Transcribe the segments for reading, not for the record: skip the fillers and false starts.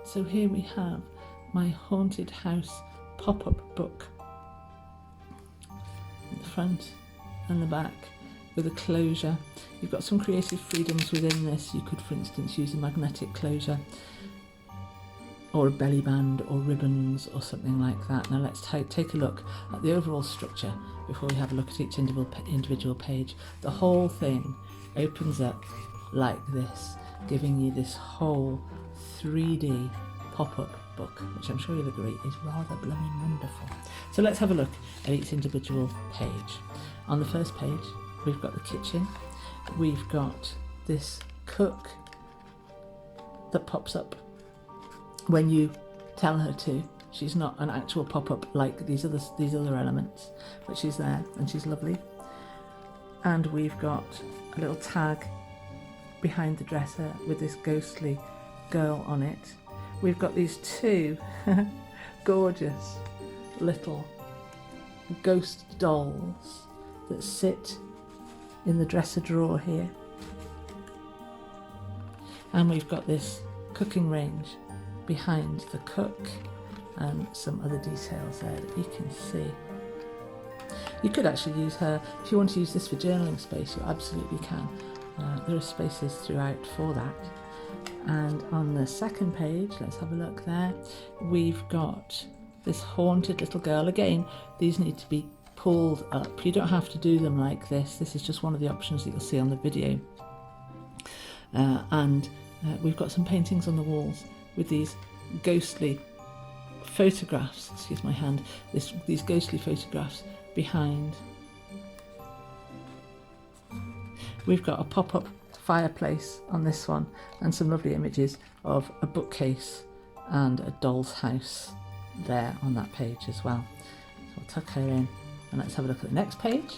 So here we have my haunted house pop-up book. The front and the back with a closure. You've got some creative freedoms within this. You could, for instance, use a magnetic closure or a belly band or ribbons or something like that. Now let's take a look at the overall structure before we have a look at each individual page. The whole thing opens up like this, giving you this whole 3D pop-up book, which I'm sure you'll agree is rather blooming wonderful. So let's have a look at each individual page. On the first page, we've got the kitchen. We've got this cook that pops up when you tell her to. She's not an actual pop-up like these other elements, but she's there and she's lovely. And we've got a little tag behind the dresser with this ghostly girl on it. We've got these two gorgeous little ghost dolls that sit in the dresser drawer here. And we've got this cooking range behind the cook and some other details there that you can see. You could actually use her, if you want to use this for journaling space, you absolutely can. There are spaces throughout for that. And on the second page, let's have a look there, we've got this haunted little girl. Again, these need to be pulled up. You don't have to do them like this. This is just one of the options that you'll see on the video. We've got some paintings on the walls with these ghostly photographs, excuse my hand, these ghostly photographs behind. We've got a pop-up fireplace on this one and some lovely images of a bookcase and a doll's house there on that page as well. So we'll tuck her in and let's have a look at the next page.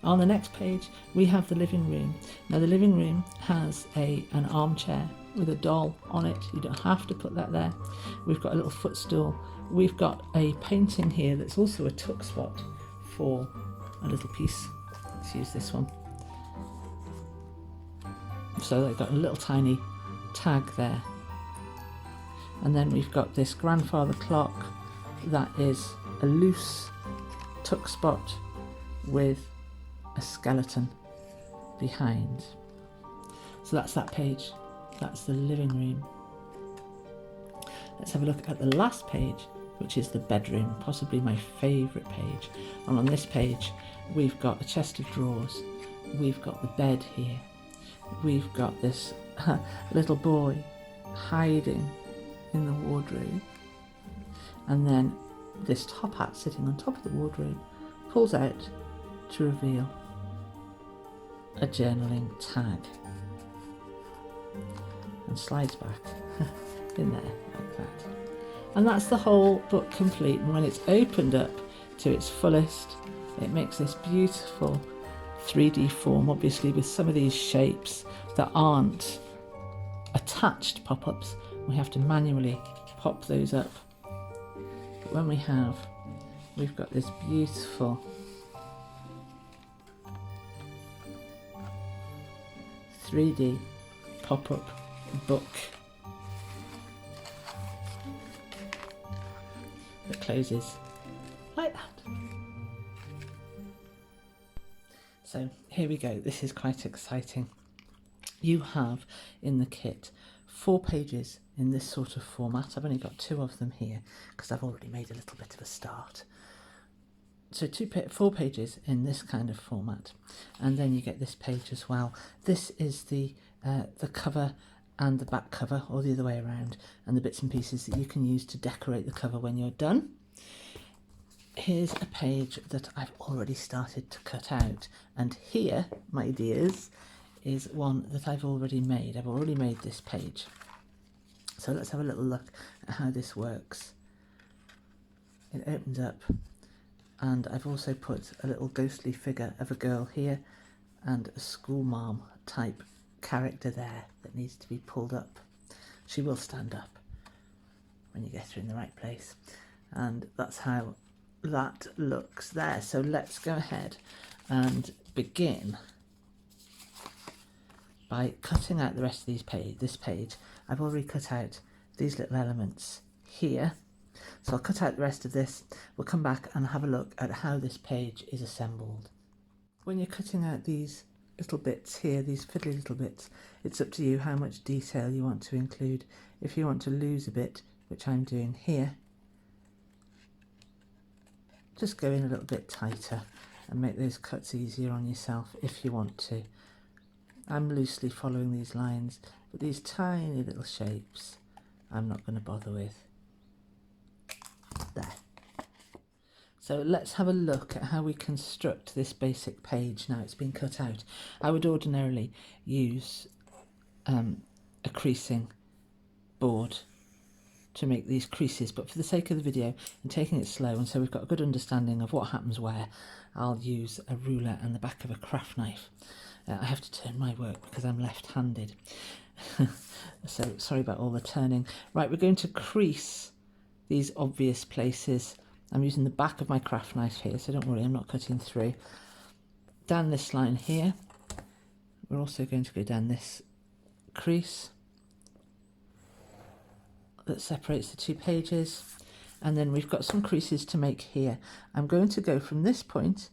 On the next page we have the living room. Now the living room has an armchair with a doll on it. You don't have to put that there. We've got a little footstool. We've got a painting here that's also a tuck spot for a little piece. Let's use this one. So they've got a little tiny tag there. And then we've got this grandfather clock that is a loose tuck spot with a skeleton behind. So that's that page. That's the living room. Let's have a look at the last page, which is the bedroom, possibly my favourite page. And on this page, we've got a chest of drawers. We've got the bed here. We've got this little boy hiding in the wardrobe. And then this top hat sitting on top of the wardrobe pulls out to reveal a journaling tag and slides back in there like that. And that's the whole book complete. And when it's opened up to its fullest, it makes this beautiful 3D form, obviously with some of these shapes that aren't attached pop-ups. We have to manually pop those up. But when we've got this beautiful .3D pop-up book that closes like that. So here we go. This is quite exciting. You have in the kit 4 pages in this sort of format. I've only got 2 of them here because I've already made a little bit of a start. So 4 pages in this kind of format, and then you get this page as well. This is the cover and the back cover, or the other way around, and the bits and pieces that you can use to decorate the cover when you're done. Here's a page that I've already started to cut out, and here, my dears, is one that I've already made. I've already made this page. So let's have a little look at how this works. It opens up, and I've also put a little ghostly figure of a girl here and a schoolmarm type character there that needs to be pulled up. She will stand up when you get her in the right place, and that's how that looks there. So let's go ahead and begin by cutting out the rest of this page. I've already cut out these little elements here. So I'll cut out the rest of this. We'll come back and have a look at how this page is assembled. When you're cutting out these little bits here, these fiddly little bits, it's up to you how much detail you want to include. If you want to lose a bit, which I'm doing here, just go in a little bit tighter and make those cuts easier on yourself if you want to. I'm loosely following these lines, but these tiny little shapes I'm not going to bother with. There. So let's have a look at how we construct this basic page now it's been cut out. I would ordinarily use a creasing board to make these creases, but for the sake of the video and taking it slow, and so we've got a good understanding of what happens where, I'll use a ruler and the back of a craft knife. I have to turn my work because I'm left-handed. So sorry about all the turning. Right, we're going to crease these obvious places. I'm using the back of my craft knife here, so don't worry, I'm not cutting through. Down this line here, we're also going to go down this crease that separates the two pages, and then we've got some creases to make here. I'm going to go from this point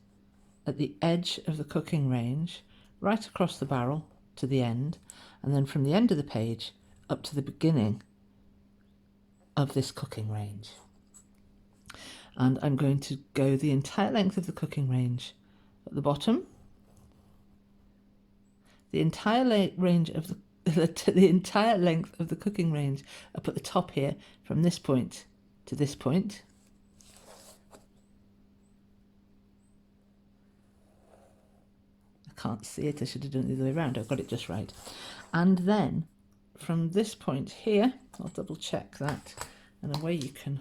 at the edge of the cooking range right across the barrel to the end, and then from the end of the page up to the beginning of this cooking range. And I'm going to go the entire length of the cooking range at the bottom, the entire range of the entire length of the cooking range up at the top here, from this point to this point. I can't see it, I should have done it the other way around. I've got it just right. And then from this point here, I'll double check that, and a way you can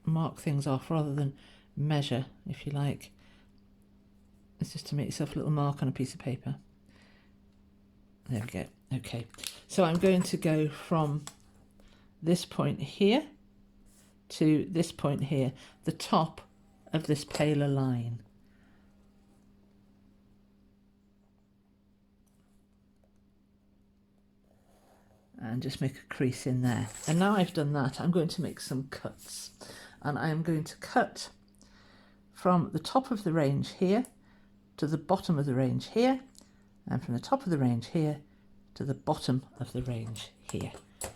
mark things off rather than measure, if you like, is just to make yourself a little mark on a piece of paper. There we go. Okay, so I'm going to go from this point here to this point here, the top of this paler line. And just make a crease in there. And now I've done that, I'm going to make some cuts. And I am going to cut from the top of the range here to the bottom of the range here, and from the top of the range here to the bottom of the range here. So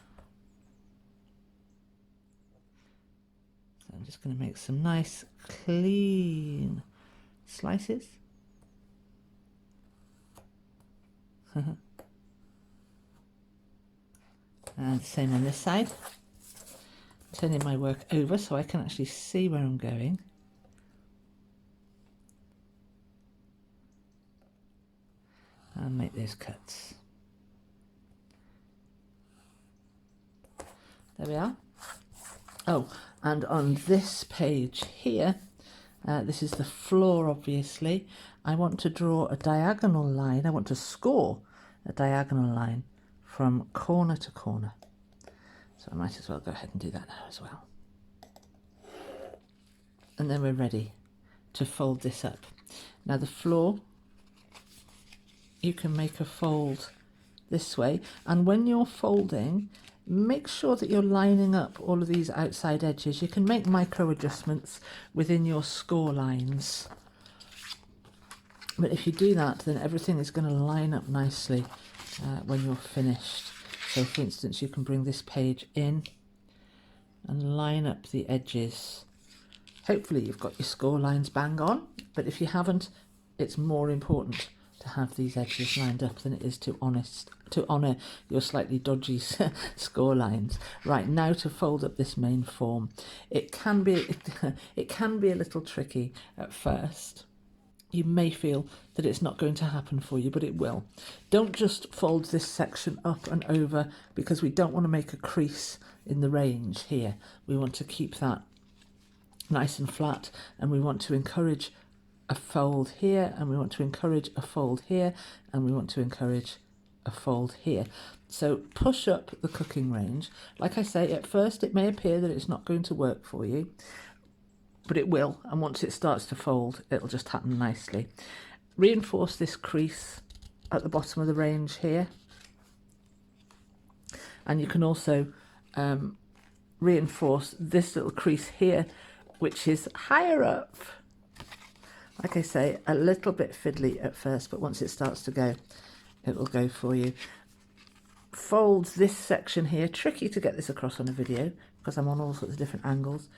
I'm just going to make some nice clean slices. And the same on this side. Turning my work over so I can actually see where I'm going. And make those cuts. There we are. Oh, and on this page here, this is the floor obviously, I want to draw a diagonal line, I want to score a diagonal line from corner to corner. So I might as well go ahead and do that now as well. And then we're ready to fold this up. Now the floor, you can make a fold this way, and when you're folding, make sure that you're lining up all of these outside edges. You can make micro adjustments within your score lines, but if you do that, then everything is going to line up nicely when you're finished. So for instance, you can bring this page in and line up the edges. Hopefully you've got your score lines bang on, but if you haven't, it's more important to have these edges lined up than it is to honour your slightly dodgy score lines. Right, now to fold up this main form. It can be a little tricky at first. You may feel that it's not going to happen for you, but it will. Don't just fold this section up and over, because we don't want to make a crease in the range here. We want to keep that nice and flat, and we want to encourage a fold here, and we want to encourage a fold here, and we want to encourage a fold here. So push up the cooking range. Like I say, at first it may appear that it's not going to work for you, but it will, and once it starts to fold, it'll just happen nicely. Reinforce this crease at the bottom of the range here, and you can also reinforce this little crease here, which is higher up. Like I say, a little bit fiddly at first, but once it starts to go, it will go for you. Fold this section here, tricky to get this across on a video because I'm on all sorts of different angles.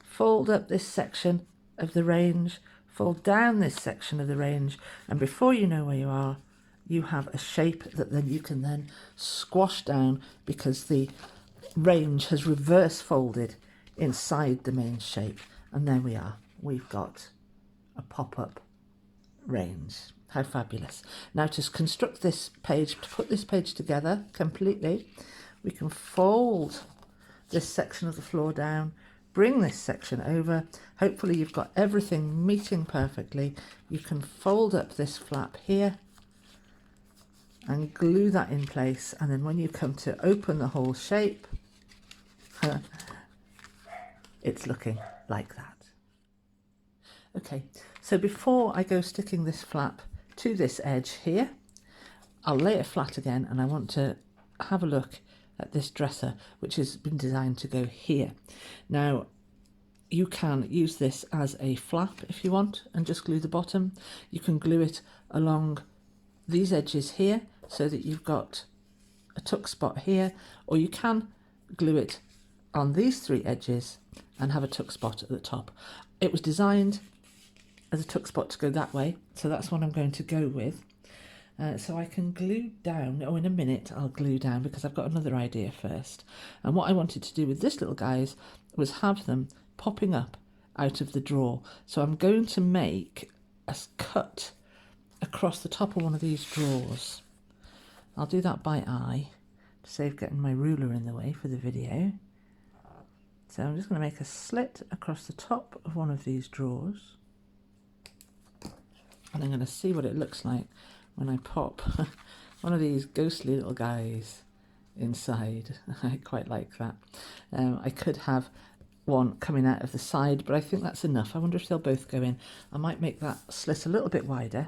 Fold up this section of the range, fold down this section of the range, and before you know where you are, you have a shape that then you can then squash down because the range has reverse folded inside the main shape. And there we are, we've got a pop-up range. How fabulous. Now to construct this page, to put this page together completely, we can fold this section of the floor down, bring this section over. Hopefully you've got everything meeting perfectly. You can fold up this flap here and glue that in place, and then when you come to open the whole shape, it's looking like that. Okay, so before I go sticking this flap to this edge here, I'll lay it flat again, and I want to have a look at this dresser, which has been designed to go here. Now, you can use this as a flap if you want and just glue the bottom. You can glue it along these edges here so that you've got a tuck spot here, or you can glue it on these three edges and have a tuck spot at the top. It was designed as a tuck spot to go that way, so that's what I'm going to go with. So I can glue down, in a minute I'll glue down because I've got another idea first. And what I wanted to do with this little guys was have them popping up out of the drawer. So I'm going to make a cut across the top of one of these drawers. I'll do that by eye to save getting my ruler in the way for the video. So I'm just going to make a slit across the top of one of these drawers, and I'm going to see what it looks like when I pop one of these ghostly little guys inside. I quite like that. I could have one coming out of the side, but I think that's enough. I wonder if they'll both go in. I might make that slit a little bit wider.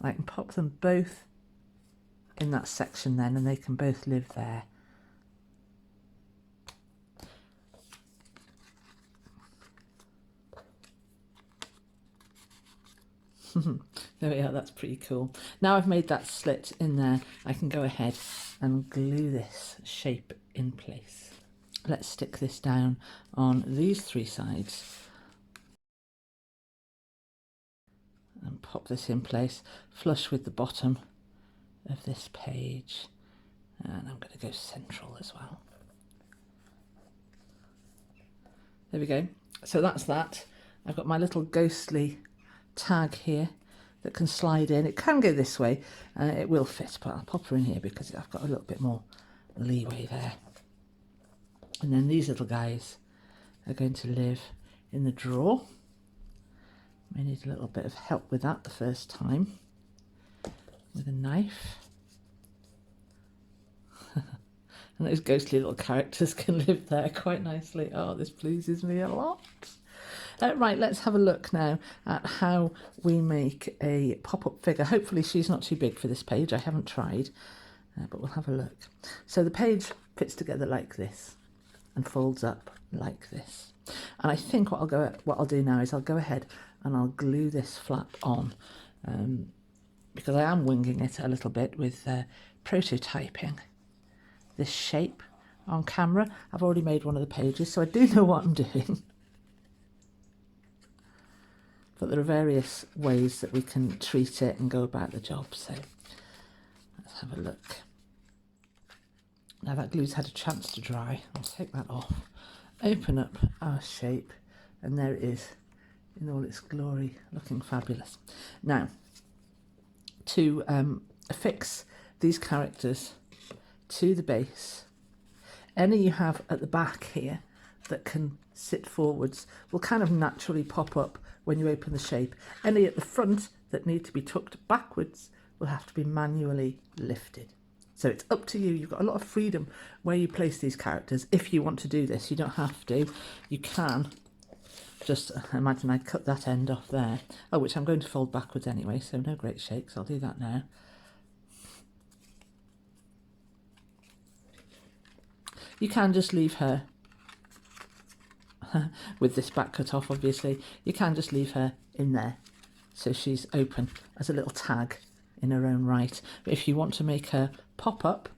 I can pop them both in that section then, and they can both live there. There we are, that's pretty cool. Now I've made that slit in there, I can go ahead and glue this shape in place. Let's stick this down on these three sides and pop this in place, flush with the bottom of this page, and I'm going to go central as well. There we go. So that's that. I've got my little ghostly tag here that can slide in. It can go this way, it will fit, but I'll pop her in here because I've got a little bit more leeway there. And then these little guys are going to live in the drawer. May need a little bit of help with that the first time with a knife. And those ghostly little characters can live there quite nicely. Oh, this pleases me a lot. Right, let's have a look now at how we make a pop-up figure. Hopefully she's not too big for this page. I haven't tried, but we'll have a look. So the page fits together like this and folds up like this. And I think what I'll do now is I'll go ahead and I'll glue this flap on because I am winging it a little bit with prototyping this shape on camera. I've already made one of the pages, so I do know what I'm doing. But there are various ways that we can treat it and go about the job. So let's have a look. Now that glue's had a chance to dry. I'll take that off. Open up our shape, and there it is in all its glory, looking fabulous. Now, to affix these characters to the base, any you have at the back here that can sit forwards will kind of naturally pop up when you open the shape. Any at the front that need to be tucked backwards will have to be manually lifted. So it's up to you. You've got a lot of freedom where you place these characters. If you want to do this, you don't have to. You can just imagine I cut that end off there. Oh, which I'm going to fold backwards anyway, so no great shakes. I'll do that now. You can just leave her with this back cut off, obviously. You can just leave her in there so she's open as a little tag in her own right. But if you want to make her pop up,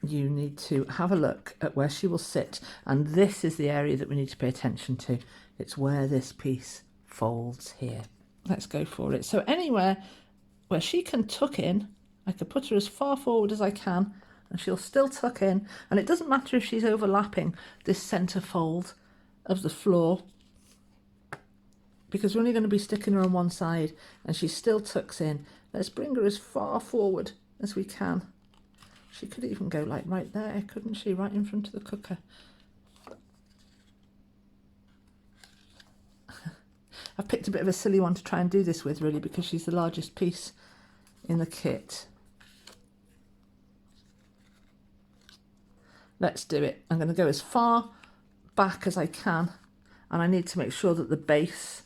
you need to have a look at where she will sit, and this is the area that we need to pay attention to. It's where this piece folds here. Let's go for it. So anywhere where she can tuck in, I could put her as far forward as I can and she'll still tuck in, and it doesn't matter if she's overlapping this centre fold of the floor, because we're only going to be sticking her on one side and she still tucks in. Let's bring her as far forward as we can. She could even go like right there, couldn't she? Right in front of the cooker. I've picked a bit of a silly one to try and do this with, really, because she's the largest piece in the kit. Let's do it. I'm going to go as far back as I can, and I need to make sure that the base,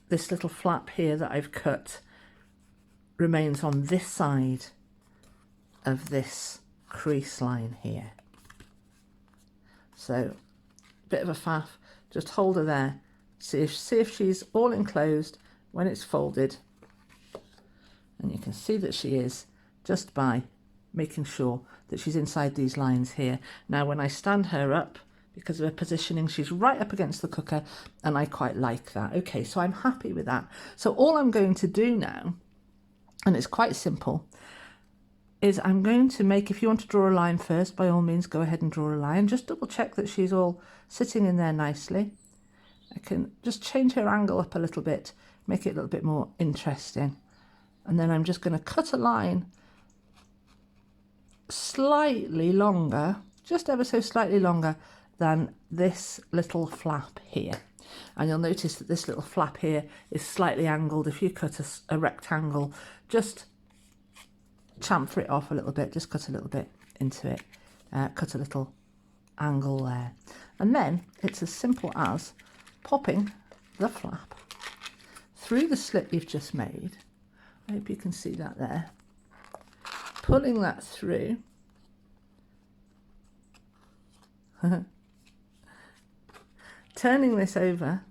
this little flap here that I've cut, remains on this side of this crease line here. So, bit of a faff, just hold her there, see if she's all enclosed when it's folded, and you can see that she is just by making sure that she's inside these lines here. Now when I stand her up, because of her positioning, she's right up against the cooker, and I quite like that. Okay, so I'm happy with that. So all I'm going to do now, and it's quite simple, is I'm going to make, if you want to draw a line first, by all means go ahead and draw a line. Just double check that she's all sitting in there nicely. I can just change her angle up a little bit, make it a little bit more interesting. And then I'm just going to cut a line slightly longer, just ever so slightly longer than this little flap here. And you'll notice that this little flap here is slightly angled. If you cut a rectangle, just chamfer it off a little bit, just cut a little bit into it, cut a little angle there. And then it's as simple as popping the flap through the slit you've just made. I hope you can see that there. Pulling that through. Turning this over,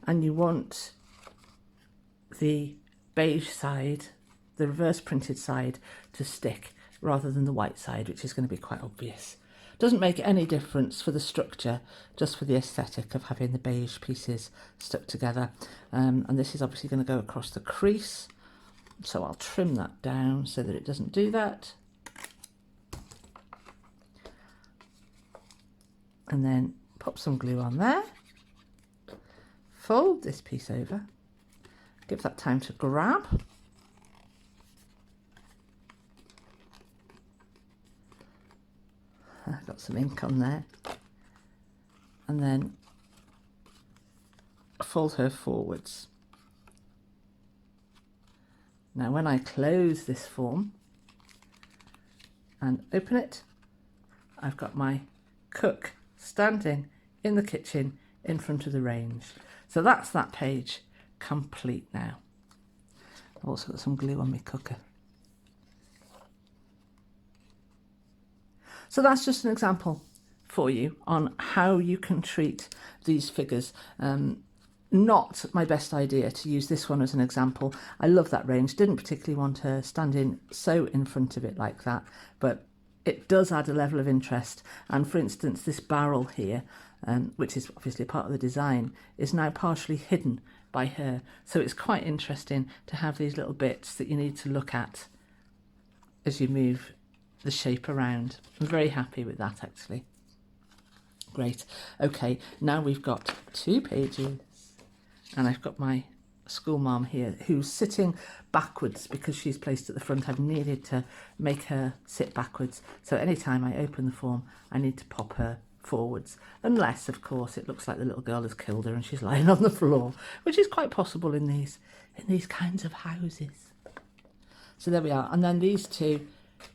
and you want the beige side, the reverse printed side, to stick rather than the white side, which is going to be quite obvious. Doesn't make any difference for the structure, just for the aesthetic of having the beige pieces stuck together. And this is obviously going to go across the crease, so I'll trim that down so that it doesn't do that. And then pop some glue on there. Fold this piece over. Give that time to grab. I've got some ink on there. And then fold her forwards. Now when I close this form and open it, I've got my cook standing in the kitchen in front of the range. So that's that page complete now. I've also got some glue on my cooker. So that's just an example for you on how you can treat these figures. Not my best idea to use this one as an example. I love that range, didn't particularly want her standing so in front of it like that, but it does add a level of interest. And for instance, this barrel here, which is obviously part of the design, is now partially hidden by her. So it's quite interesting to have these little bits that you need to look at as you move the shape around. I'm very happy with that, actually. Great. Okay, now we've got 2 pages, and I've got my school mom here who's sitting backwards because she's placed at the front. I've needed to make her sit backwards, so anytime I open the form I need to pop her forwards, unless of course it looks like the little girl has killed her and she's lying on the floor, which is quite possible in these kinds of houses. So there we are, and then these 2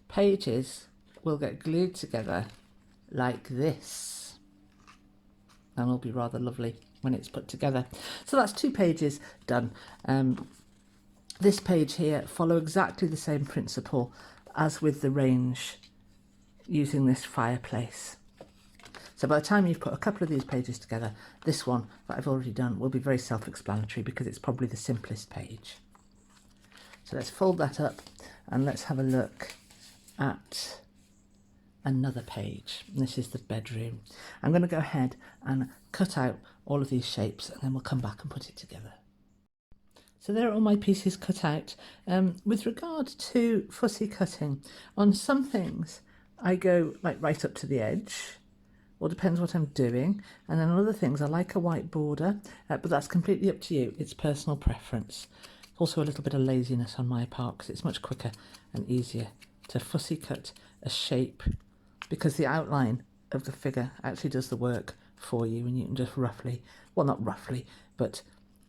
pages will get glued together like this, and will be rather lovely when it's put together. So that's 2 pages done. This page here follow exactly the same principle as with the range using this fireplace. So by the time you've put a couple of these pages together, this one that I've already done will be very self-explanatory because it's probably the simplest page. So let's fold that up and let's have a look at another page. This is the bedroom. I'm going to go ahead and cut out all of these shapes and then we'll come back and put it together. So there are all my pieces cut out. With regard to fussy cutting, on some things I go like right up to the edge, or depends what I'm doing, and then on other things I like a white border, but that's completely up to you. It's personal preference. Also a little bit of laziness on my part because it's much quicker and easier to fussy cut a shape because the outline of the figure actually does the work for you, and you can just roughly, well not roughly, but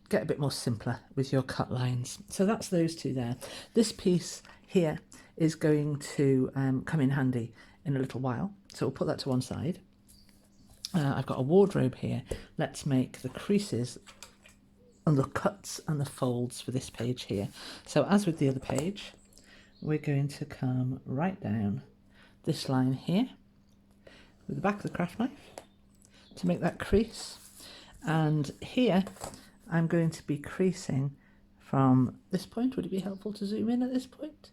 get a bit more simpler with your cut lines. So that's those two there. This piece here is going to come in handy in a little while, so we'll put that to one side. I've got a wardrobe here. Let's make the creases and the cuts and the folds for this page here. So as with the other page, we're going to come right down this line here with the back of the craft knife to make that crease, and here I'm going to be creasing from this point. Would it be helpful to zoom in at this point?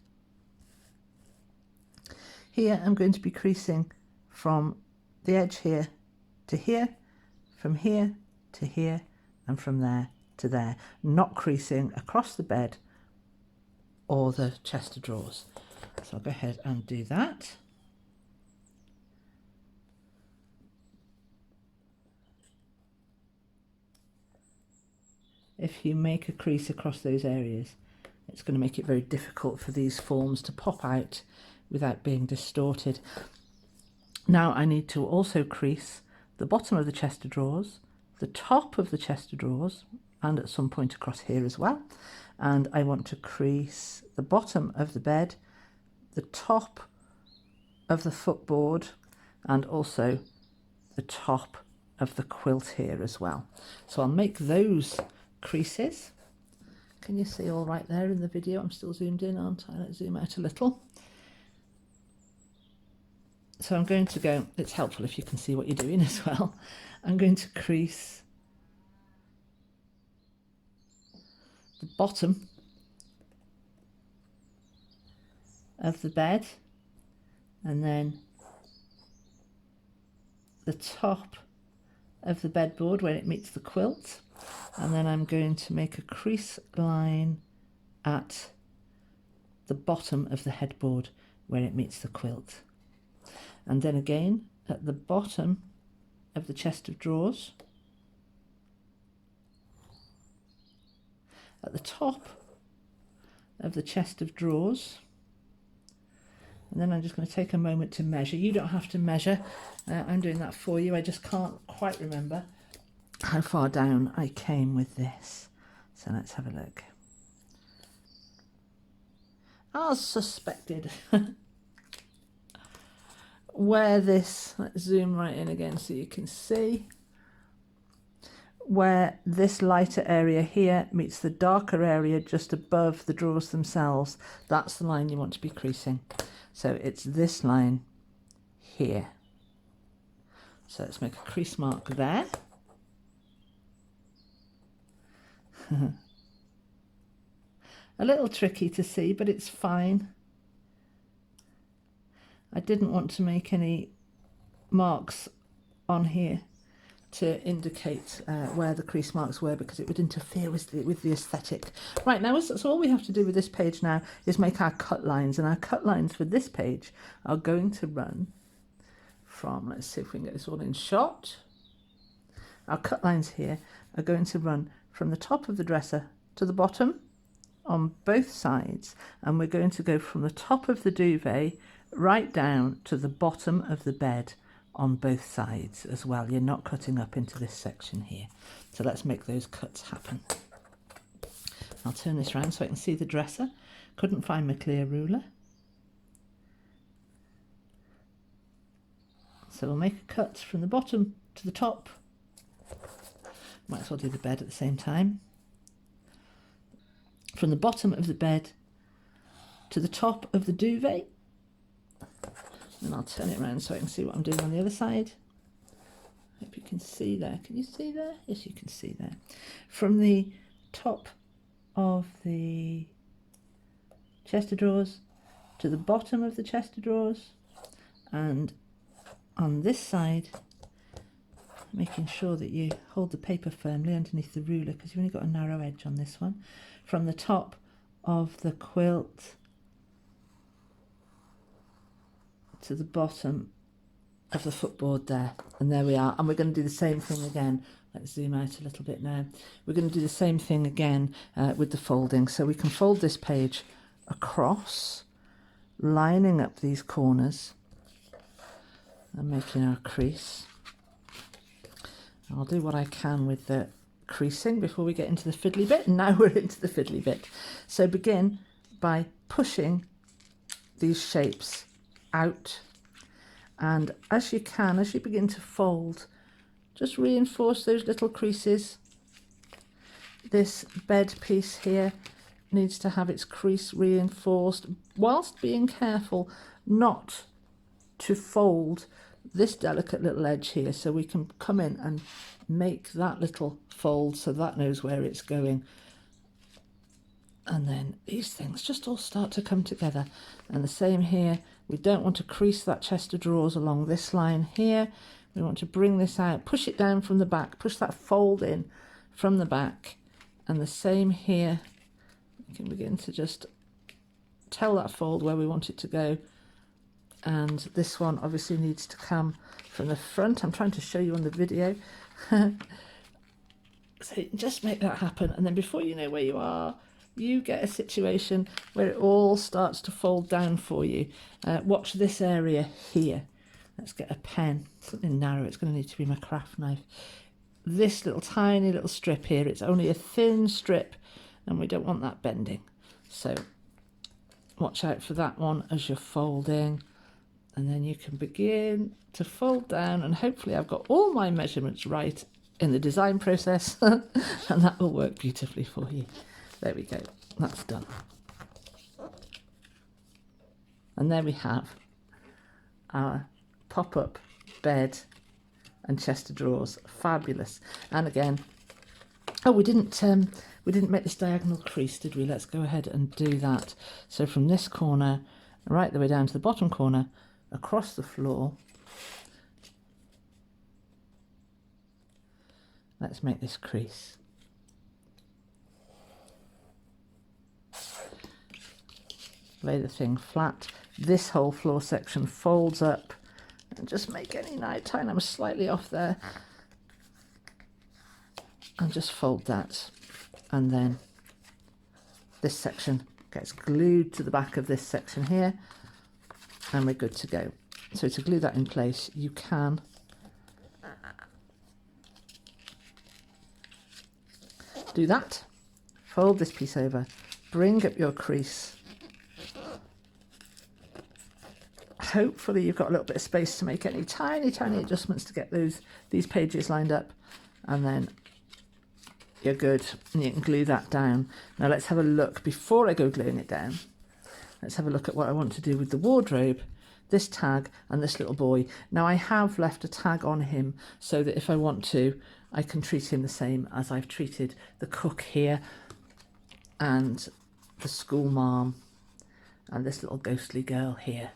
Here I'm going to be creasing from the edge here to here, from here to here, and from there to there, not creasing across the bed or the chest of drawers. So I'll go ahead and do that. If you make a crease across those areas, it's going to make it very difficult for these forms to pop out without being distorted. Now I need to also crease the bottom of the chest of drawers, the top of the chest of drawers, and at some point across here as well. And I want to crease the bottom of the bed, the top of the footboard, and also the top of the quilt here as well. So I'll make those creases. Can you see all right there in the video? I'm still zoomed in, aren't I? Let's zoom out a little. So I'm going to go, it's helpful if you can see what you're doing as well. I'm going to crease the bottom of the bed and then the top of the bedboard where it meets the quilt, and then I'm going to make a crease line at the bottom of the headboard where it meets the quilt, and then again at the bottom of the chest of drawers, at the top of the chest of drawers, and then I'm just going to take a moment to measure. You don't have to measure, I'm doing that for you. I just can't quite remember how far down I came with this. So let's have a look. As suspected, where this, let's zoom right in again so you can see, where this lighter area here meets the darker area just above the drawers themselves, that's the line you want to be creasing. So it's this line here. So let's make a crease mark there. A little tricky to see, but it's fine. I didn't want to make any marks on here to indicate where the crease marks were because it would interfere with the aesthetic. Right, now so all we have to do with this page now is make our cut lines, and our cut lines for this page are going to run from, let's see if we can get this all in shot. Our cut lines here are going to run from the top of the dresser to the bottom on both sides, and we're going to go from the top of the duvet right down to the bottom of the bed on both sides as well. You're not cutting up into this section here. So let's make those cuts happen. I'll turn this around so I can see the dresser. Couldn't find my clear ruler. So we'll make a cut from the bottom to the top. Might as well do the bed at the same time. From the bottom of the bed to the top of the duvet. And I'll turn it around so I can see what I'm doing on the other side. Hope you can see there. Can you see there? Yes, you can see there. From the top of the chest of drawers to the bottom of the chest of drawers, and on this side, making sure that you hold the paper firmly underneath the ruler because you've only got a narrow edge on this one. From the top of the quilt to the bottom of the footboard there, and there we are. And we're going to do the same thing again. Let's zoom out a little bit now. We're going to do the same thing again with the folding. So we can fold this page across, lining up these corners and making our crease. I'll do what I can with the creasing before we get into the fiddly bit. And now we're into the fiddly bit. So begin by pushing these shapes out, and as you can, as you begin to fold, just reinforce those little creases. This bed piece here needs to have its crease reinforced, whilst being careful not to fold this delicate little edge here, so we can come in and make that little fold so that knows where it's going. And then these things just all start to come together. And the same here, we don't want to crease that chest of drawers along this line here. We want to bring this out, push it down from the back, push that fold in from the back. And the same here, we can begin to just tell that fold where we want it to go. And this one obviously needs to come from the front. I'm trying to show you on the video. So just make that happen. And then before you know where you are, you get a situation where it all starts to fold down for you. Watch this area here. Let's get a pen, something narrow. It's going to need to be my craft knife. This little tiny little strip here, it's only a thin strip and we don't want that bending. So watch out for that one as you're folding. And then you can begin to fold down, and hopefully I've got all my measurements right in the design process and that will work beautifully for you. There we go, that's done. And there we have our pop-up bed and chest of drawers. Fabulous. And again, oh, we didn't make this diagonal crease, did we? Let's go ahead and do that. So from this corner right the way down to the bottom corner, across the floor, let's make this crease. Lay the thing flat. This whole floor section folds up, and just make any tiny, I'm slightly off there, and just fold that. And then this section gets glued to the back of this section here, and we're good to go. So to glue that in place, you can do that. Fold this piece over, bring up your crease. Hopefully you've got a little bit of space to make any tiny adjustments to get these pages lined up, and then you're good, and you can glue that down. Now let's have a look, before I go gluing it down, let's have a look at what I want to do with the wardrobe, this tag and this little boy. Now I have left a tag on him so that if I want to, I can treat him the same as I've treated the cook here and the school marm and this little ghostly girl here.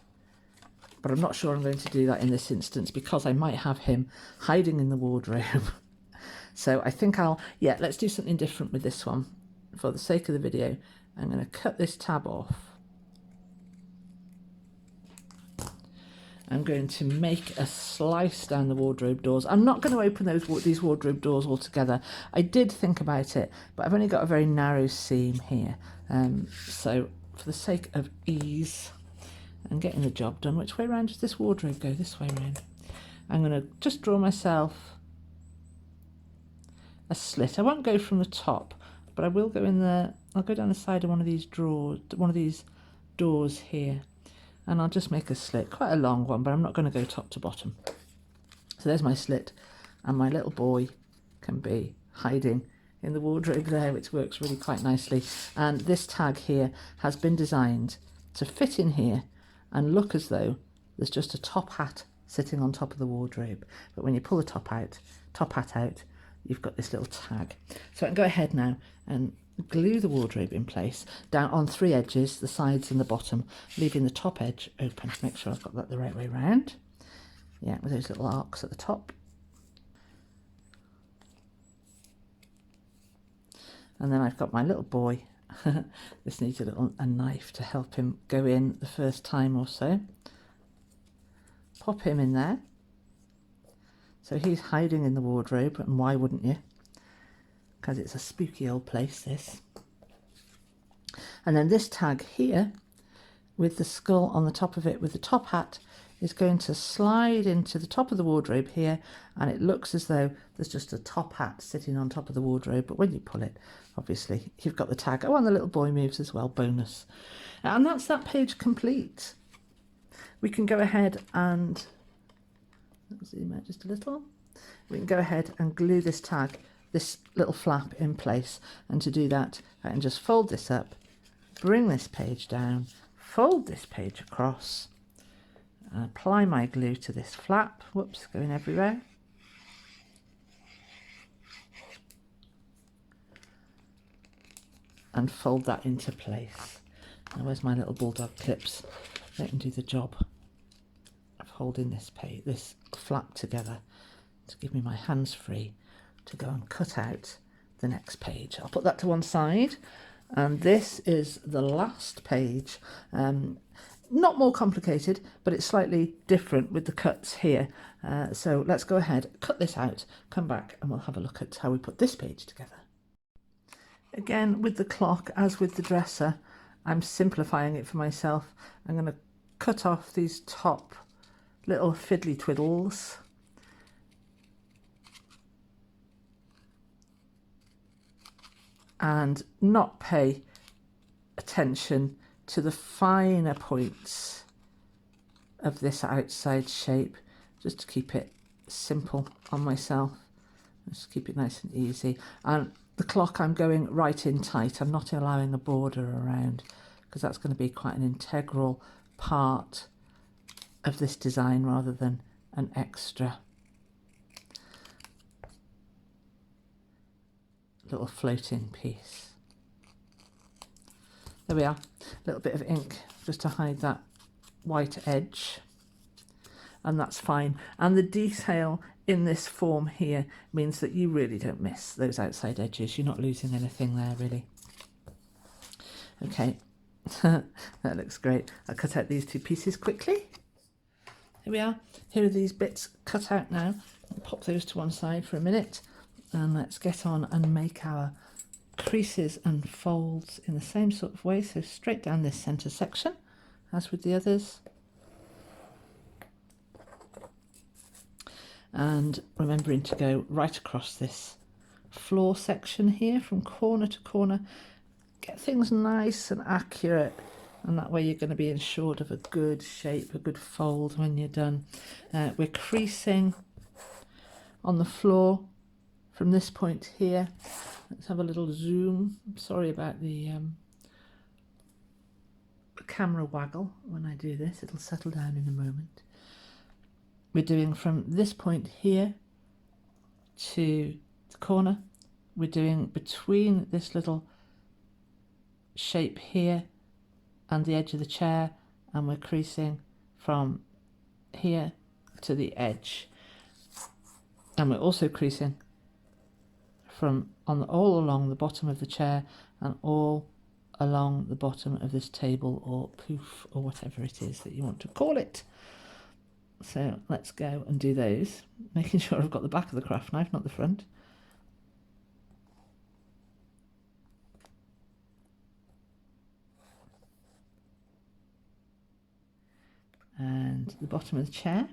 But I'm not sure I'm going to do that in this instance because I might have him hiding in the wardrobe. So I think let's do something different with this one. For the sake of the video, I'm going to cut this tab off. I'm going to make a slice down the wardrobe doors. I'm not going to open these wardrobe doors all together. I did think about it, but I've only got a very narrow seam here. So for the sake of ease and getting the job done, which way around does this wardrobe go? This way around. I'm going to just draw myself a slit. I won't go from the top, but I will go in there. I'll go down the side of one of these doors here. And I'll just make a slit, quite a long one, but I'm not going to go top to bottom. So there's my slit, and my little boy can be hiding in the wardrobe there, which works really quite nicely. And this tag here has been designed to fit in here and look as though there's just a top hat sitting on top of the wardrobe. But when you pull the top hat out, you've got this little tag. So I can go ahead now and glue the wardrobe in place down on 3 edges, the sides and the bottom, leaving the top edge open to make sure I've got that the right way round. Yeah, with those little arcs at the top. And then I've got my little boy. This needs a knife to help him go in the first time or so. Pop him in there. So he's hiding in the wardrobe, and why wouldn't you? Because it's a spooky old place, this. And then this tag here, with the skull on the top of it, with the top hat, is going to slide into the top of the wardrobe here, and it looks as though there's just a top hat sitting on top of the wardrobe, but when you pull it, obviously, you've got the tag. Oh, and the little boy moves as well, bonus. And that's that page complete. We can go ahead and, let's zoom out just a little. We can go ahead and glue this tag, this little flap in place. And to do that, I can just fold this up, bring this page down, fold this page across, and apply my glue to this flap. Whoops, going everywhere. And fold that into place. Now where's my little bulldog clips? Let them do the job of holding this flap together to give me my hands free to go and cut out the next page. I'll put that to one side, and this is the last page. Not more complicated, but it's slightly different with the cuts here. So let's go ahead, cut this out, come back, and we'll have a look at how we put this page together. Again, with the clock, as with the dresser, I'm simplifying it for myself. I'm going to cut off these top little fiddly twiddles. And not pay attention to the finer points of this outside shape, just to keep it simple on myself. Just keep it nice and easy. And the clock, I'm going right in tight. I'm not allowing a border around, because that's going to be quite an integral part of this design rather than an extra little floating piece. There we are, a little bit of ink just to hide that white edge, and that's fine. And the detail in this form here means that you really don't miss those outside edges. You're not losing anything there, really. Okay, that looks great. I'll cut out these 2 pieces quickly. Here we are. Here are these bits cut out now. I'll pop those to one side for a minute, and let's get on and make our creases and folds in the same sort of way. So straight down this centre section, as with the others. And remembering to go right across this floor section here from corner to corner. Get things nice and accurate, and that way you're going to be ensured of a good shape, a good fold when you're done. We're creasing on the floor from this point here. Let's have a little zoom. Sorry about the camera waggle when I do this. It'll settle down in a moment. We're doing from this point here to the corner. We're doing between this little shape here and the edge of the chair, and we're creasing from here to the edge. And we're also creasing from all along the bottom of the chair and all along the bottom of this table or poof or whatever it is that you want to call it. So let's go and do those, making sure I've got the back of the craft knife, not the front. And the bottom of the chair.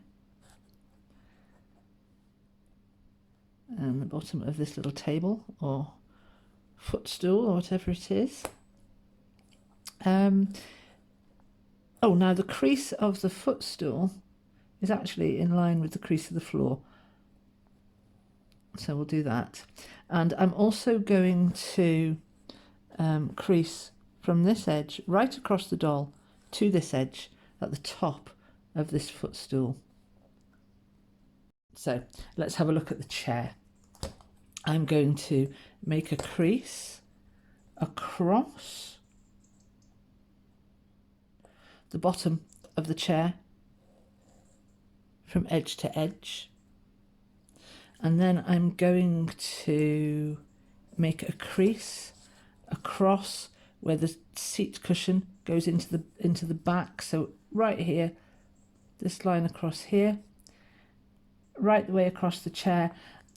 And the bottom of this little table or footstool or whatever it is. Oh, now the crease of the footstool is actually in line with the crease of the floor. So we'll do that. And I'm also going to crease from this edge right across the doll to this edge at the top of this footstool. So let's have a look at the chair. I'm going to make a crease across the bottom of the chair from edge to edge, and then I'm going to make a crease across where the seat cushion goes into the back. So right here, this line across here, right the way across the chair,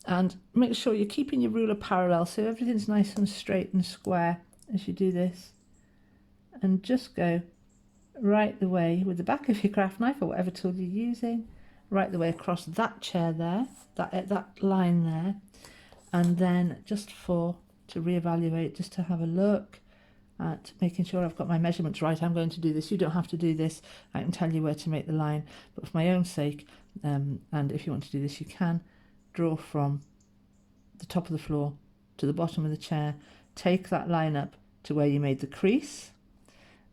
and make sure you're keeping your ruler parallel so everything's nice and straight and square as you do this, and just go right the way with the back of your craft knife or whatever tool you're using, right the way across that chair there, that line there, and then just to reevaluate, just to have a look at making sure I've got my measurements right. I'm going to do this. You don't have to do this. I can tell you where to make the line, but for my own sake, and if you want to do this, you can draw from the top of the floor to the bottom of the chair, take that line up to where you made the crease,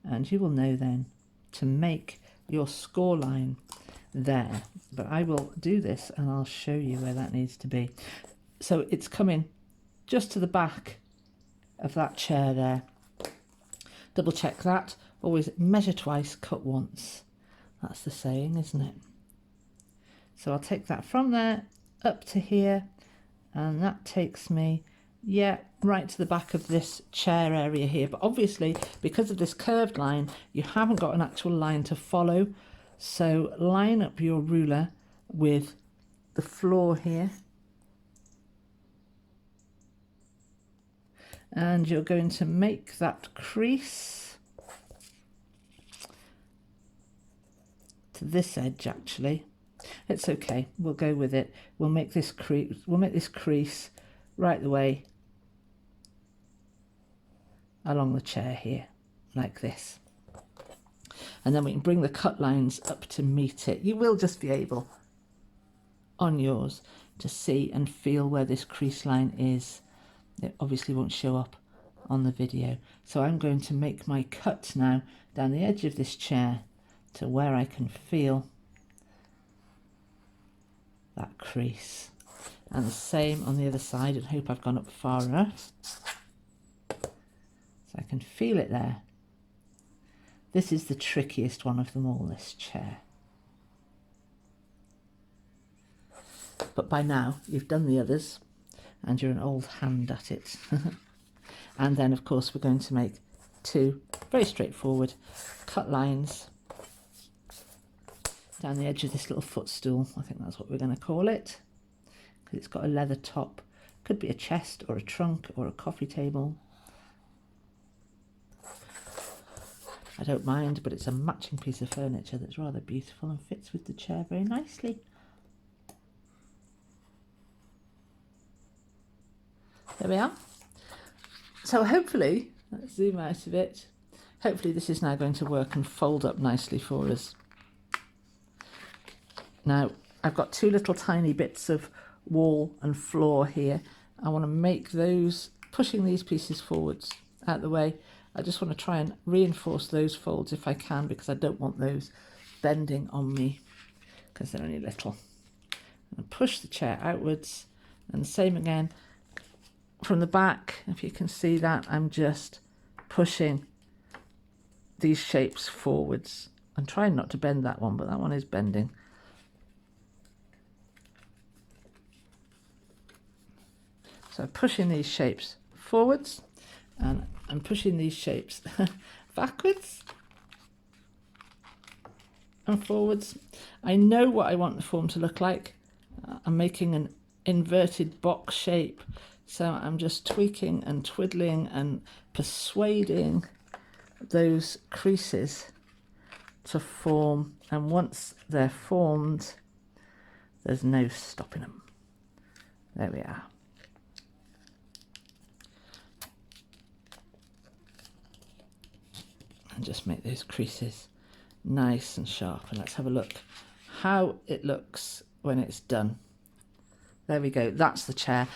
and you will know then to make your score line there. But I will do this and I'll show you where that needs to be. So it's coming just to the back of that chair there. Double check that. Always measure twice, cut once. That's the saying, isn't it? So I'll take that from there up to here, and that takes me, yeah, right to the back of this chair area here. But obviously, because of this curved line, you haven't got an actual line to follow. So line up your ruler with the floor here, and you're going to make that crease to this edge. Actually, it's okay, we'll go with it. We'll make this crease right the way along the chair here, like this, and then we can bring the cut lines up to meet it. You will just be able on yours to see and feel where this crease line is. It obviously won't show up on the video. So I'm going to make my cut now down the edge of this chair to where I can feel that crease, and the same on the other side, and hope I've gone up far enough so I can feel it there. This is the trickiest one of them all, this chair. But by now you've done the others and you're an old hand at it. And then of course we're going to make two very straightforward cut lines down the edge of this little footstool. I think that's what we're going to call it, because it's got a leather top. Could be a chest or a trunk or a coffee table. I don't mind, but it's a matching piece of furniture that's rather beautiful and fits with the chair very nicely. There we are. So hopefully, let's zoom out of it. Hopefully this is now going to work and fold up nicely for us. Now, I've got two little tiny bits of wall and floor here. I want to make those, pushing these pieces forwards out the way. I just want to try and reinforce those folds if I can, because I don't want those bending on me because they're only little. And push the chair outwards, and the same again from the back. If you can see that, I'm just pushing these shapes forwards. I'm trying not to bend that one, but that one is bending. So pushing these shapes forwards, and I'm pushing these shapes backwards and forwards. I know what I want the form to look like. I'm making an inverted box shape, so I'm just tweaking and twiddling and persuading those creases to form, and once they're formed, there's no stopping them. There we are. And just make those creases nice and sharp, and let's have a look how it looks when it's done. There we go, that's the chair.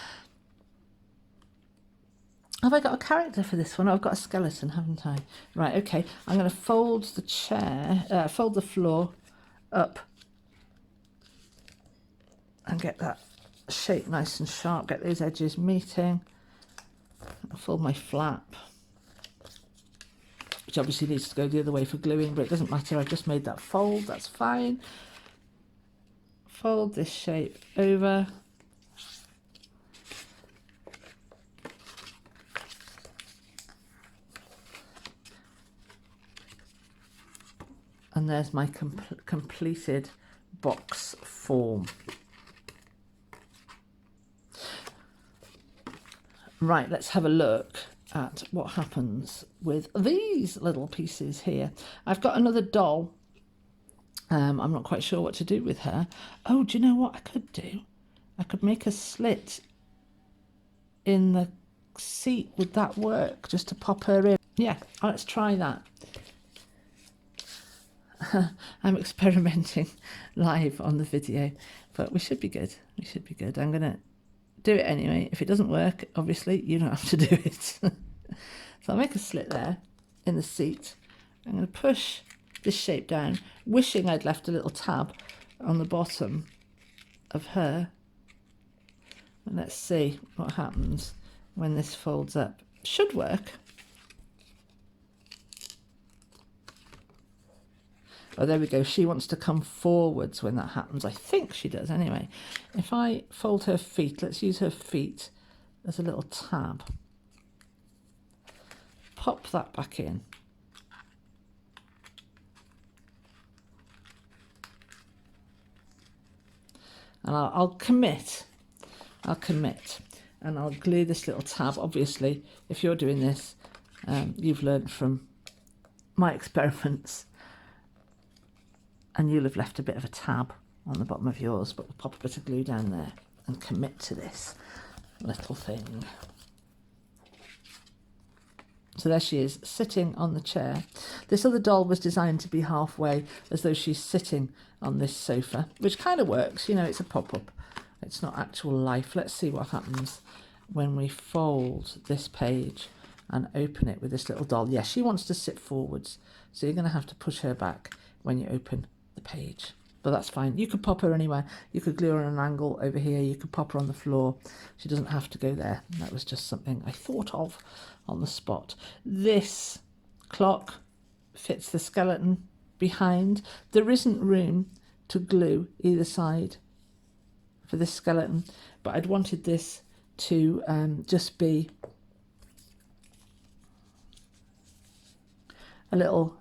Have I got a character for this one? I've got a skeleton, haven't I? Right, okay, I'm going to fold the chair, fold the floor up and get that shape nice and sharp, get those edges meeting. I'll fold my flap, which obviously needs to go the other way for gluing, but it doesn't matter, I've just made that fold, that's fine. Fold this shape over. And there's my completed box form. Right, let's have a look at what happens with these little pieces here. I've got another doll. I'm not quite sure what to do with her. Oh, do you know what I could do? I could make a slit in the seat. Would that work? Just to pop her in? Yeah, let's try that. I'm experimenting live on the video, but we should be good. We should be good. I'm going to do it anyway. If it doesn't work, obviously, you don't have to do it. So I'll make a slit there in the seat. I'm going to push this shape down, wishing I'd left a little tab on the bottom of her. And let's see what happens when this folds up. Should work. Oh, there we go. She wants to come forwards when that happens. I think she does anyway. If I fold her feet, let's use her feet as a little tab. Pop that back in. And I'll commit. I'll commit. And I'll glue this little tab. Obviously, if you're doing this, you've learned from my experiments. And you'll have left a bit of a tab on the bottom of yours, but we'll pop a bit of glue down there and commit to this little thing. So there she is, sitting on the chair. This other doll was designed to be halfway, as though she's sitting on this sofa, which kind of works. You know, it's a pop-up. It's not actual life. Let's see what happens when we fold this page and open it with this little doll. Yes, she wants to sit forwards, so you're going to have to push her back when you open the page, but that's fine. You could pop her anywhere. You could glue her on an angle over here. You could pop her on the floor. She doesn't have to go there. That was just something I thought of on the spot. This clock fits the skeleton behind. There isn't room to glue either side for this skeleton, but I'd wanted this to just be a little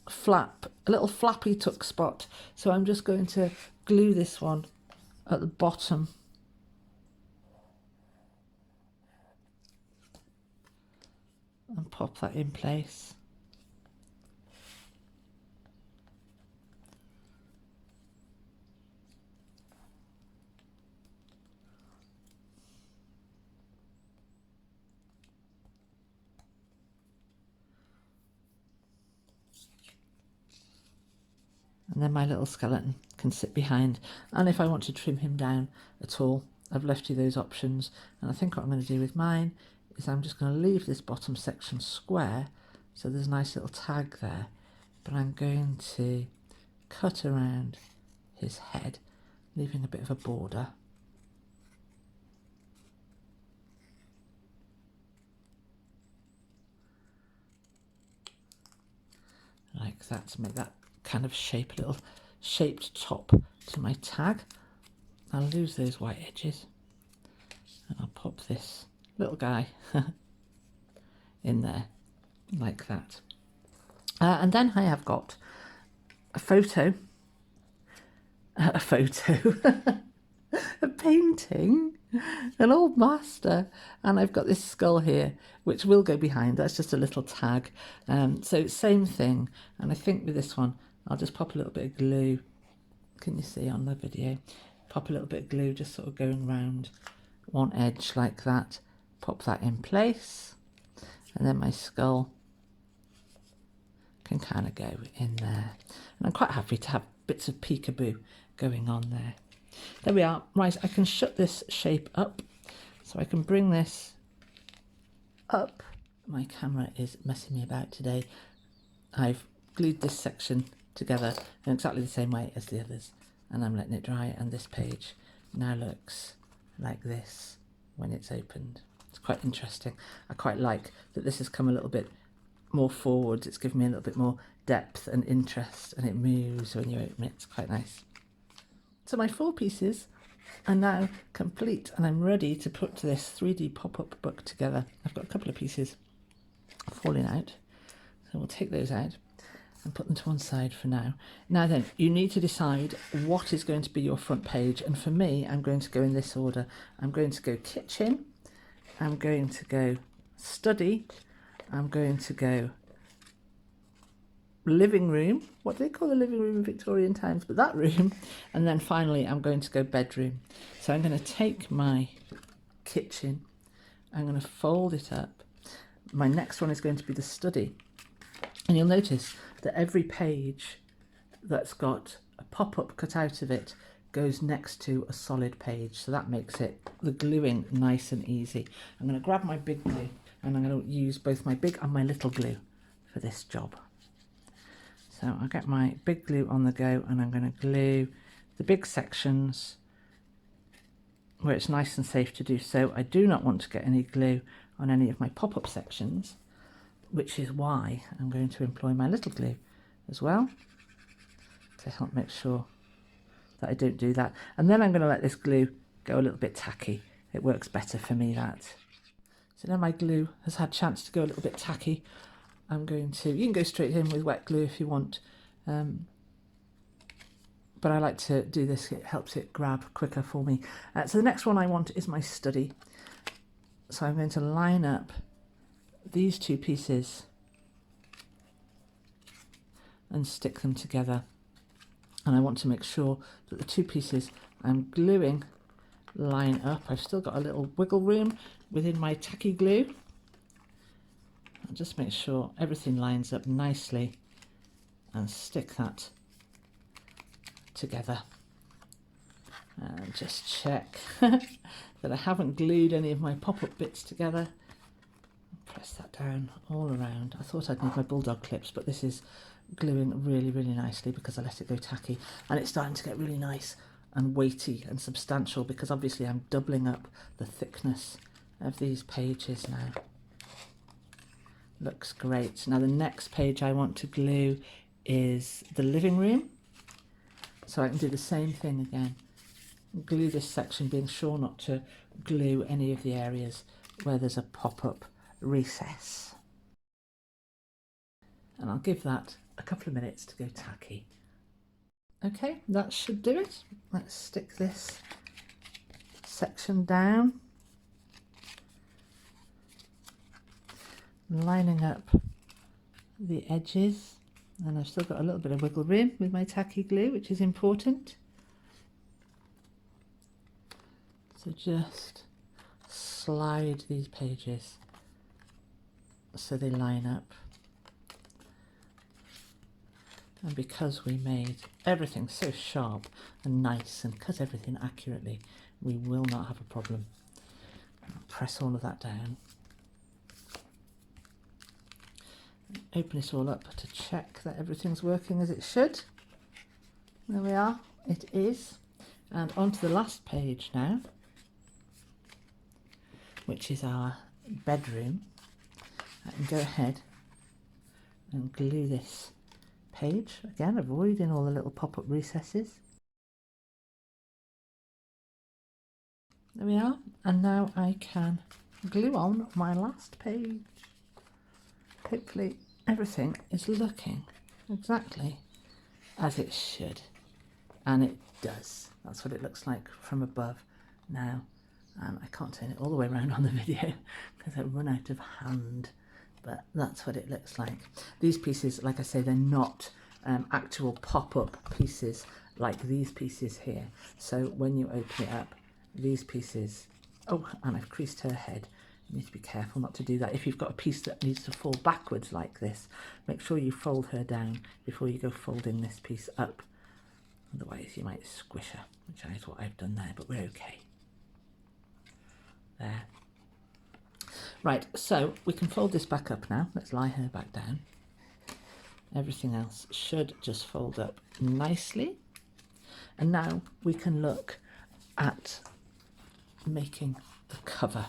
flap, a little flappy tuck spot. So I'm just going to glue this one at the bottom. And pop that in place. And then my little skeleton can sit behind. And if I want to trim him down at all, I've left you those options. And I think what I'm going to do with mine is I'm just going to leave this bottom section square. So there's a nice little tag there. But I'm going to cut around his head, leaving a bit of a border. Like that, to make that kind of shape, a little shaped top to my tag. I'll lose those white edges and I'll pop this little guy in there like that. And then I have got a photo, a painting, an old master, and I've got this skull here which will go behind. That's just a little tag. So same thing, and I think with this one I'll just pop a little bit of glue. Can you see on the video? Pop a little bit of glue, just sort of going round one edge like that. Pop that in place, and then my skull can kind of go in there. And I'm quite happy to have bits of peekaboo going on there. There we are. Right, I can shut this shape up, so I can bring this up. My camera is messing me about today. I've glued this section together in exactly the same way as the others, and I'm letting it dry, and this page now looks like this when it's opened. It's quite interesting. I quite like that this has come a little bit more forwards. It's given me a little bit more depth and interest, and it moves when you open it. It's quite nice. So my 4 pieces are now complete, and I'm ready to put this 3D pop-up book together. I've got a couple of pieces falling out, so we'll take those out and put them to one side for now. Now then, you need to decide what is going to be your front page, and for me, I'm going to go in this order. I'm going to go kitchen, I'm going to go study, I'm going to go living room. What do they call the living room in Victorian times? But that room. And then finally, I'm going to go bedroom. So I'm going to take my kitchen, I'm going to fold it up. My next one is going to be the study. And you'll notice that every page that's got a pop-up cut out of it goes next to a solid page. So that makes it, the gluing, nice and easy. I'm going to grab my big glue, and I'm going to use both my big and my little glue for this job. So I'll get my big glue on the go, and I'm going to glue the big sections where it's nice and safe to do so. I do not want to get any glue on any of my pop-up sections, which is why I'm going to employ my little glue as well to help make sure that I don't do that. And then I'm going to let this glue go a little bit tacky. It works better for me, that. So now my glue has had a chance to go a little bit tacky. I'm going to, you can go straight in with wet glue if you want, but I like to do this, it helps it grab quicker for me. So the next one I want is my study. So I'm going to line up these 2 pieces and stick them together. And I want to make sure that the 2 pieces I'm gluing line up. I've still got a little wiggle room within my tacky glue. I'll just make sure everything lines up nicely and stick that together. And just check that I haven't glued any of my pop-up bits together. Press that down all around. I thought I'd need my bulldog clips, but this is gluing really, really nicely because I let it go tacky, and it's starting to get really nice and weighty and substantial because obviously I'm doubling up the thickness of these pages now. Looks great. Now the next page I want to glue is the living room. So I can do the same thing again. Glue this section, being sure not to glue any of the areas where there's a pop-up recess. And I'll give that a couple of minutes to go tacky. Okay, that should do it. Let's stick this section down, lining up the edges, and I've still got a little bit of wiggle room with my tacky glue, which is important. So just slide these pages so they line up. And because we made everything so sharp and nice and cut everything accurately, we will not have a problem. I'll press all of that down. Open it all up to check that everything's working as it should. There we are, it is. And on to the last page now, which is our bedroom. I can go ahead and glue this page, again avoiding all the little pop-up recesses. There we are, and now I can glue on my last page. Hopefully everything is looking exactly as it should, and it does. That's what it looks like from above now, and I can't turn it all the way around on the video because I run out of hand, but that's what it looks like. These pieces, like I say, they're not actual pop-up pieces like these pieces here, so when you open it up, these pieces, oh, and I've creased her head. You need to be careful not to do that. If you've got a piece that needs to fall backwards like this, make sure you fold her down before you go folding this piece up. Otherwise you might squish her, which is what I've done there, but we're okay. There. Right, so we can fold this back up now. Let's lie her back down. Everything else should just fold up nicely. And now we can look at making the cover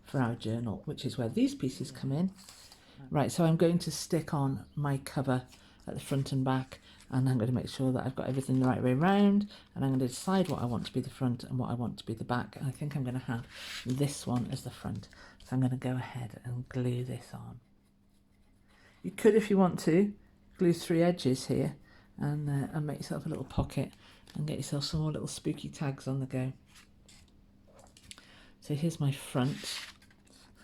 for our journal, which is where these pieces come in. Right, so I'm going to stick on my cover at the front and back, and I'm going to make sure that I've got everything the right way round, and I'm going to decide what I want to be the front and what I want to be the back. And I think I'm going to have this one as the front. So I'm going to go ahead and glue this on. You could, if you want to, glue 3 edges here and make yourself a little pocket and get yourself some more little spooky tags on the go. So here's my front.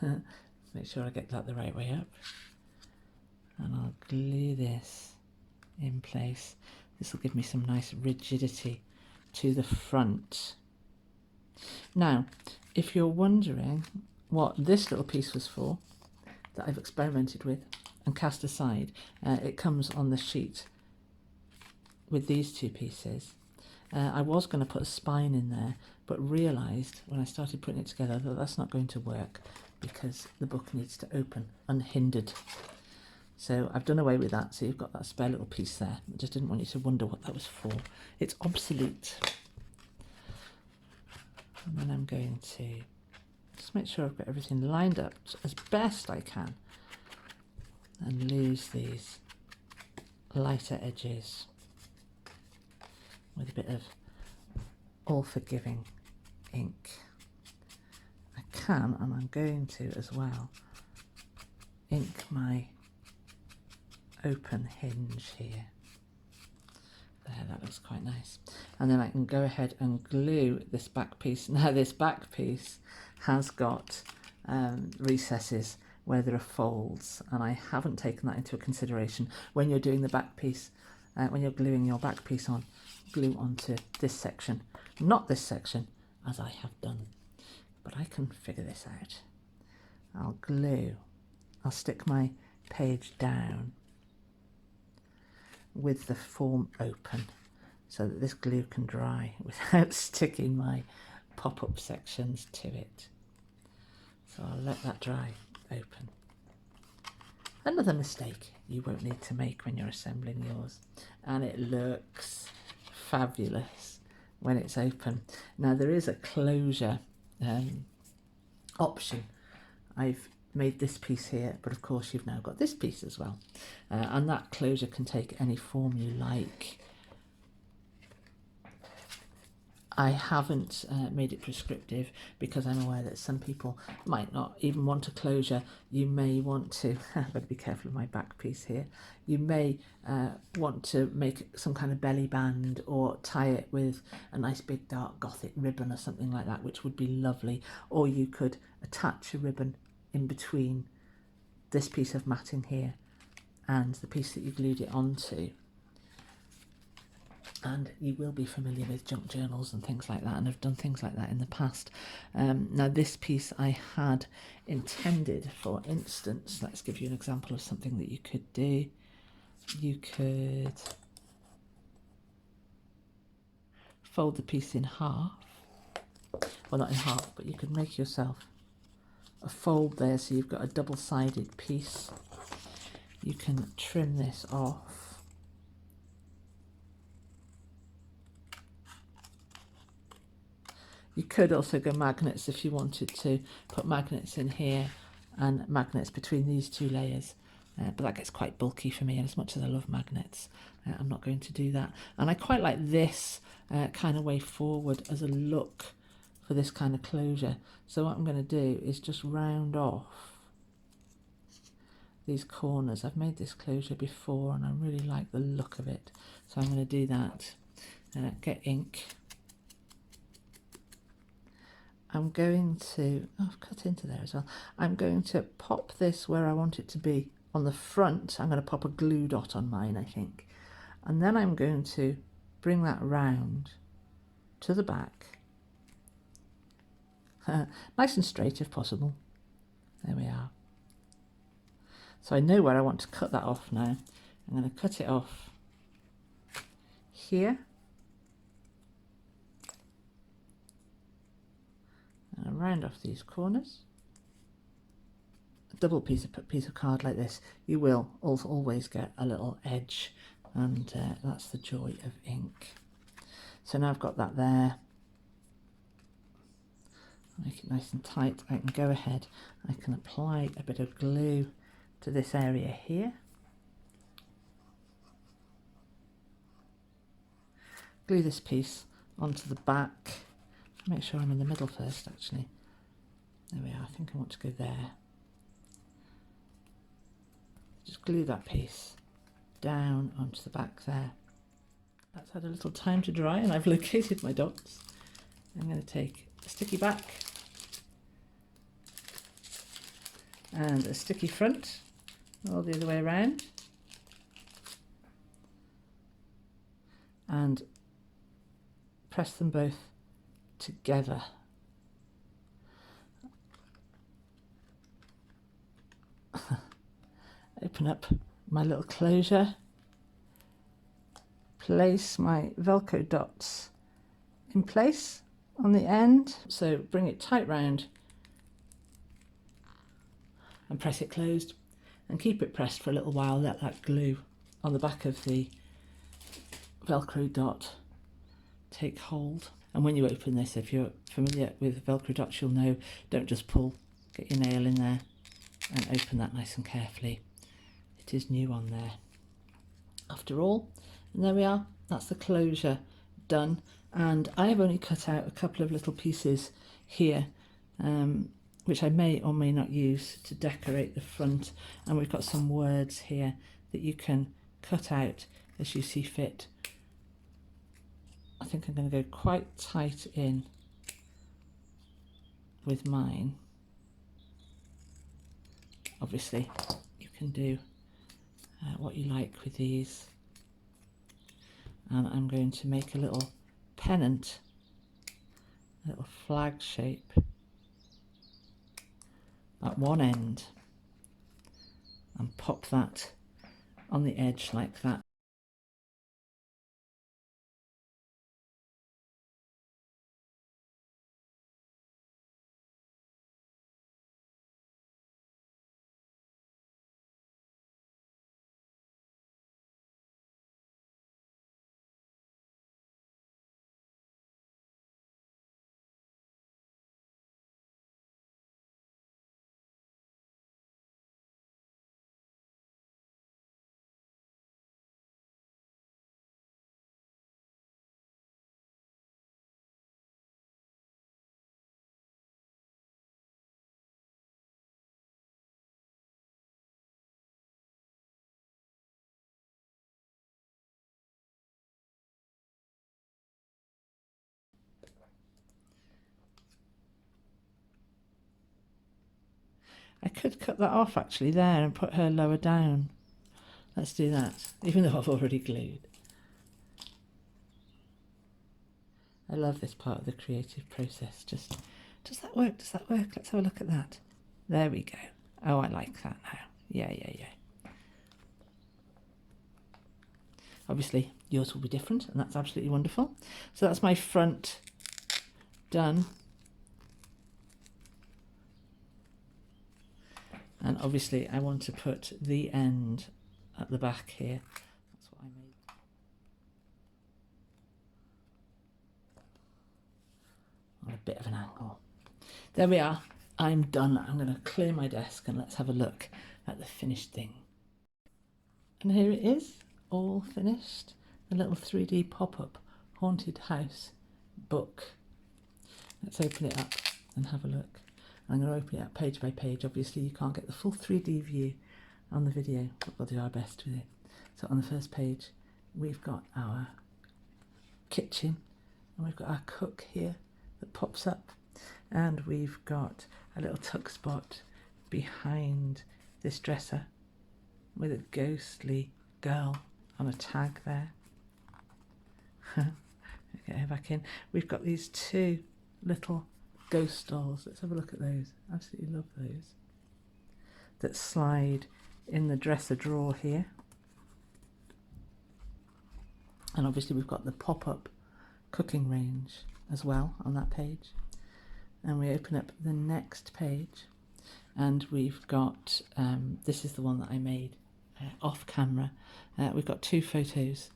Make sure I get that the right way up. And I'll glue this in place. This will give me some nice rigidity to the front. Now, if you're wondering what this little piece was for, that I've experimented with and cast aside, it comes on the sheet with these 2 pieces. I was going to put a spine in there, but realised when I started putting it together that that's not going to work because the book needs to open unhindered. So I've done away with that, so you've got that spare little piece there. I just didn't want you to wonder what that was for. It's obsolete. And then I'm going to just make sure I've got everything lined up as best I can and lose these lighter edges with a bit of all-forgiving ink. I can, and I'm going to as well, ink my open hinge here. There, that looks quite nice. And then I can go ahead and glue this back piece. Now this back piece has got recesses where there are folds, and I haven't taken that into consideration when you're doing the back piece. When you're gluing your back piece on, glue onto this section, not this section, as I have done. But I can figure this out. I'll stick my page down with the form open so that this glue can dry without sticking my pop-up sections to it. So I'll let that dry open. Another mistake you won't need to make when you're assembling yours, and it looks fabulous when it's open. Now there is a closure option. I've made this piece here, but of course you've now got this piece as well, and that closure can take any form you like. I haven't made it prescriptive because I'm aware that some people might not even want a closure. You may want to, I've got to be careful of my back piece here, you may want to make some kind of belly band or tie it with a nice big dark gothic ribbon or something like that, which would be lovely. Or you could attach a ribbon in between this piece of matting here and the piece that you glued it onto. And you will be familiar with junk journals and things like that, and have done things like that in the past. Now this piece I had intended, for instance, let's give you an example of something that you could do. You could fold the piece in half, well not in half, but you could make yourself a fold there so you've got a double-sided piece. You can trim this off. You could also go magnets if you wanted to, put magnets in here and magnets between these 2 layers, but that gets quite bulky for me, and as much as I love magnets, I'm not going to do that. And I quite like this kind of way forward as a look for this kind of closure. So what I'm going to do is just round off these corners. I've made this closure before and I really like the look of it, so I'm going to do that. Get ink. I'm going to, oh, I've cut into there as well. I'm going to pop this where I want it to be on the front. I'm going to pop a glue dot on mine, I think. And then I'm going to bring that round to the back. Nice and straight if possible. There we are. So I know where I want to cut that off now. I'm going to cut it off here. And round off these corners. double piece of card like this, you will also always get a little edge, and that's the joy of ink. So now I've got that there. Make it nice and tight. I can go ahead, I can apply a bit of glue to this area here. Glue this piece onto the back. Make sure I'm in the middle first, actually. There we are. I think I want to go there. Just glue that piece down onto the back there. That's had a little time to dry and I've located my dots. I'm going to take a sticky back and a sticky front, all the other way around, and press them both together. Open up my little closure, place my Velcro dots in place on the end, so bring it tight round and press it closed, and keep it pressed for a little while. Let that glue on the back of the Velcro dot take hold. And when you open this, if you're familiar with Velcro dots, you'll know, don't just pull, get your nail in there and open that nice and carefully. It is new on there after all. And there we are, that's the closure done. And I have only cut out a couple of little pieces here, which I may or may not use to decorate the front. And we've got some words here that you can cut out as you see fit. I think I'm going to go quite tight in with mine. Obviously, you can do what you like with these. And I'm going to make a little pennant, a little flag shape at one end and pop that on the edge like that. I could cut that off actually there and put her lower down. Let's do that, even though I've already glued. I love this part of the creative process. Just, does that work? Does that work? Let's have a look at that. There we go. Oh, I like that now. Yeah. Obviously, yours will be different, and that's absolutely wonderful. So that's my front done. And obviously I want to put the end at the back here. That's what I made. On a bit of an angle. There we are. I'm done. I'm going to clear my desk and let's have a look at the finished thing. And here it is, all finished. A little 3D pop-up haunted house book. Let's open it up and have a look. I'm going to open it up page by page. Obviously you can't get the full 3D view on the video, but we'll do our best with it. So on the first page we've got our kitchen, and we've got our cook here that pops up, and we've got a little tuck spot behind this dresser with a ghostly girl on a tag there. Get her back in. We've got these two little ghost dolls. Let's have a look at those. Absolutely love those. That slide in the dresser drawer here. And obviously we've got the pop-up cooking range as well on that page. And we open up the next page and we've got, this is the one that I made off camera. We've got 2 photos,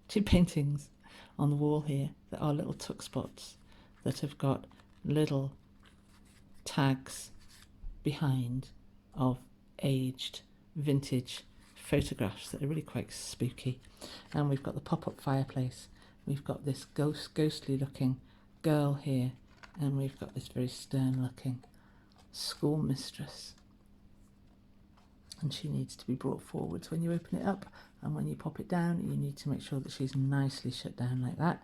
2 paintings on the wall here that are little tuck spots that have got little tags behind of aged vintage photographs that are really quite spooky. And we've got the pop-up fireplace. We've got this ghostly looking girl here, and we've got this very stern looking schoolmistress, and she needs to be brought forwards when you open it up, and when you pop it down you need to make sure that she's nicely shut down like that.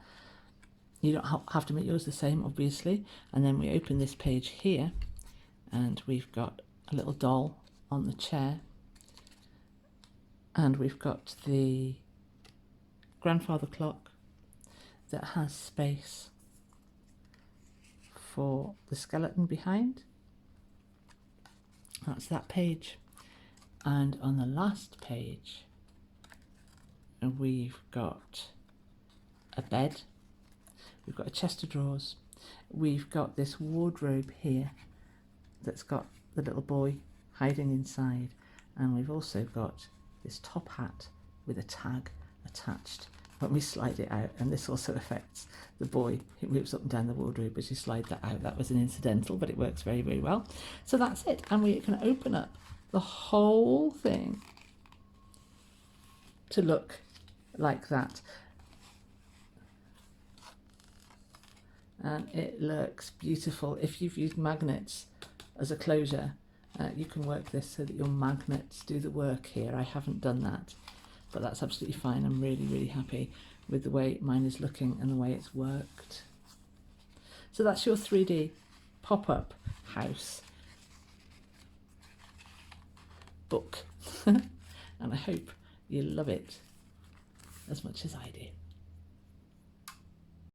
You don't have to make yours the same, obviously. And then we open this page here, and we've got a little doll on the chair, and we've got the grandfather clock that has space for the skeleton behind. That's that page. And on the last page we've got a bed, we've got a chest of drawers, we've got this wardrobe here that's got the little boy hiding inside, and we've also got this top hat with a tag attached when we slide it out, and this also affects the boy who moves up and down the wardrobe as you slide that out. That was an incidental, but it works very, very well. So that's it, and we can open up the whole thing to look like that, and it looks beautiful. If you've used magnets as a closure, you can work this so that your magnets do the work here. I haven't done that, but that's absolutely fine. I'm really, really happy with the way mine is looking and the way it's worked. So that's your 3D pop-up house book, and I hope you love it as much as I do.